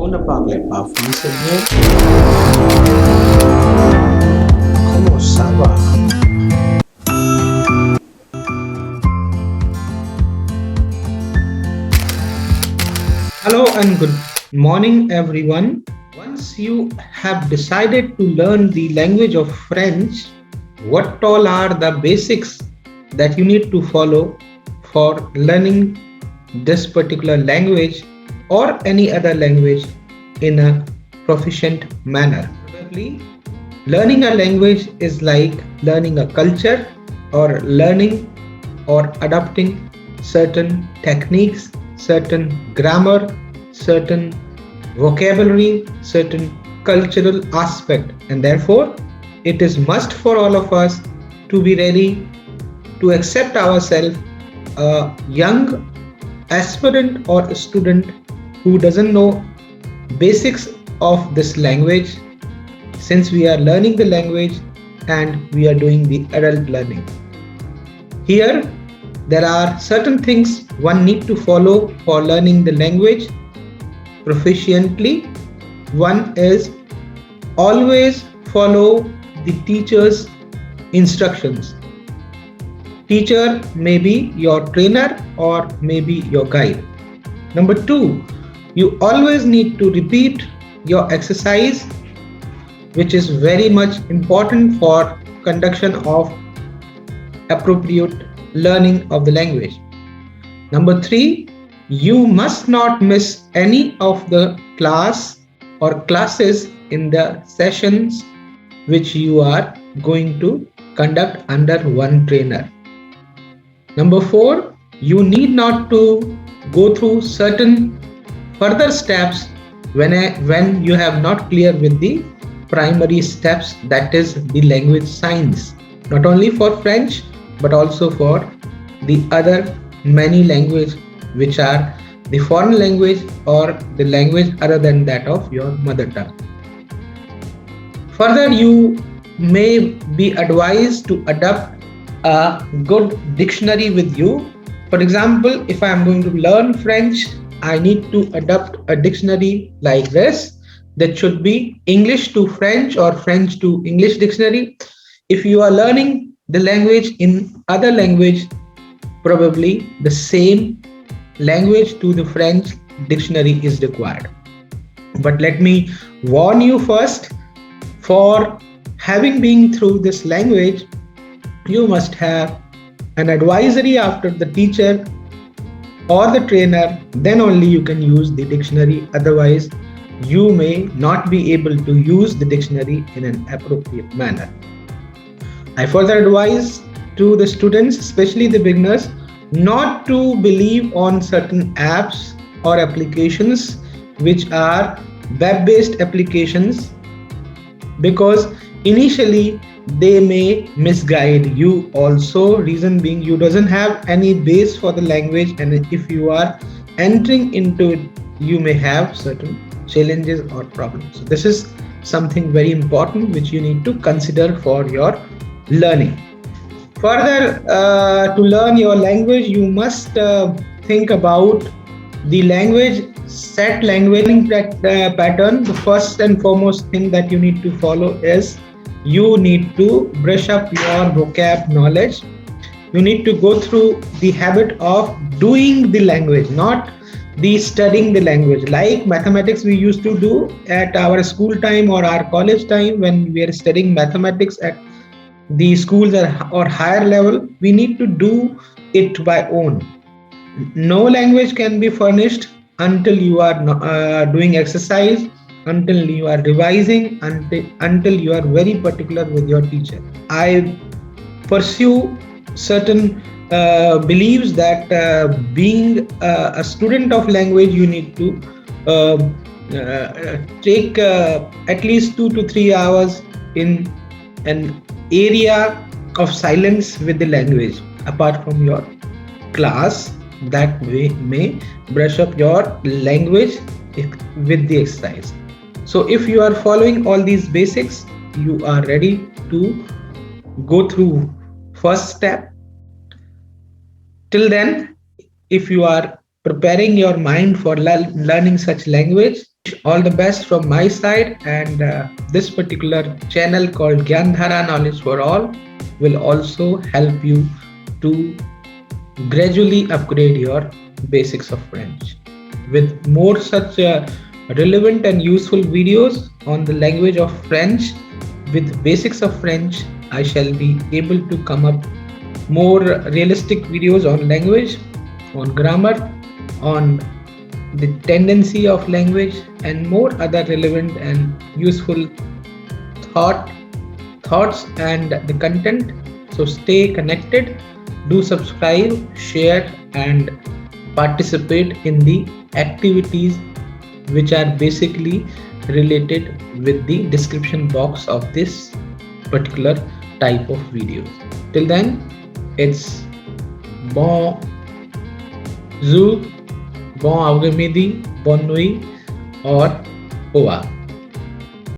Onda parler pas français bien? Comment ça va? Hello and good morning, everyone. Once you have decided to learn the language of French, what all are the basics that you need to follow for learning this particular language or any other language in a proficient manner? Probably, learning a language is like learning a culture or learning or adopting certain techniques, certain grammar, certain vocabulary, certain cultural aspect, and therefore it is must for all of us to be ready to accept ourselves a young aspirant or a student who doesn't know basics of this language, since we are learning the language and we are doing the adult learning. Here, there are certain things one need to follow for learning the language proficiently. One is always follow the teacher's instructions. Teacher may be your trainer or maybe your guide. Number two, you always need to repeat your exercise, which is very much important for conduction of appropriate learning of the language. Number three, you must not miss any of the class or classes in the sessions which you are going to conduct under one trainer. Number four, you need not to go through certain further steps when you have not clear with the primary steps, that is the language science, not only for French but also for the other many language which are the foreign language or the language other than that of your mother tongue. Further, you may be advised to adopt a good dictionary with you. For example, if I am going to learn French, I need to adopt a dictionary like this. That should be English to French or French to English dictionary. If you are learning the language in other language, probably the same language to the French dictionary is required. But let me warn you first, for having been through this language, you must have an advisory after the teacher or the trainer, then only you can use the dictionary. Otherwise, you may not be able to use the dictionary in an appropriate manner. I further advise to the students, especially the beginners, not to believe on certain apps or applications which are web-based applications, because initially they may misguide you also. Reason being, you doesn't have any base for the language, and if you are entering into it, you may have certain challenges or problems. So this is something very important which you need to consider for your learning. Further, to learn your language, you must think about the language set language pattern. The first and foremost thing that you need to follow is you need to brush up your vocab knowledge. You need to go through the habit of doing the language, not the studying the language. Like mathematics we used to do at our school time or our college time when we are studying mathematics at the schools or higher level, we need to do it by own. No language can be furnished until you are doing exercise, until you are revising, until you are very particular with your teacher. I pursue certain beliefs that being a student of language, you need to take at least 2 to 3 hours in an area of silence with the language apart from your class. That way may brush up your language with the exercise. So if you are following all these basics, you are ready to go through first step. Till then, if you are preparing your mind for learning such language. All the best from my side, and this particular channel called Gyandhara Knowledge for All will also help you to gradually upgrade your basics of French. With more such relevant and useful videos on the language of French with basics of French, I shall be able to come up more realistic videos on language, on grammar, on the tendency of language, and more other relevant and useful thought thoughts and the content. So stay connected, do subscribe, share, and participate in the activities which are basically related with the description box of this particular type of videos. Till then, it's bon zoo, bon après-midi, bonne nuit, or au revoir.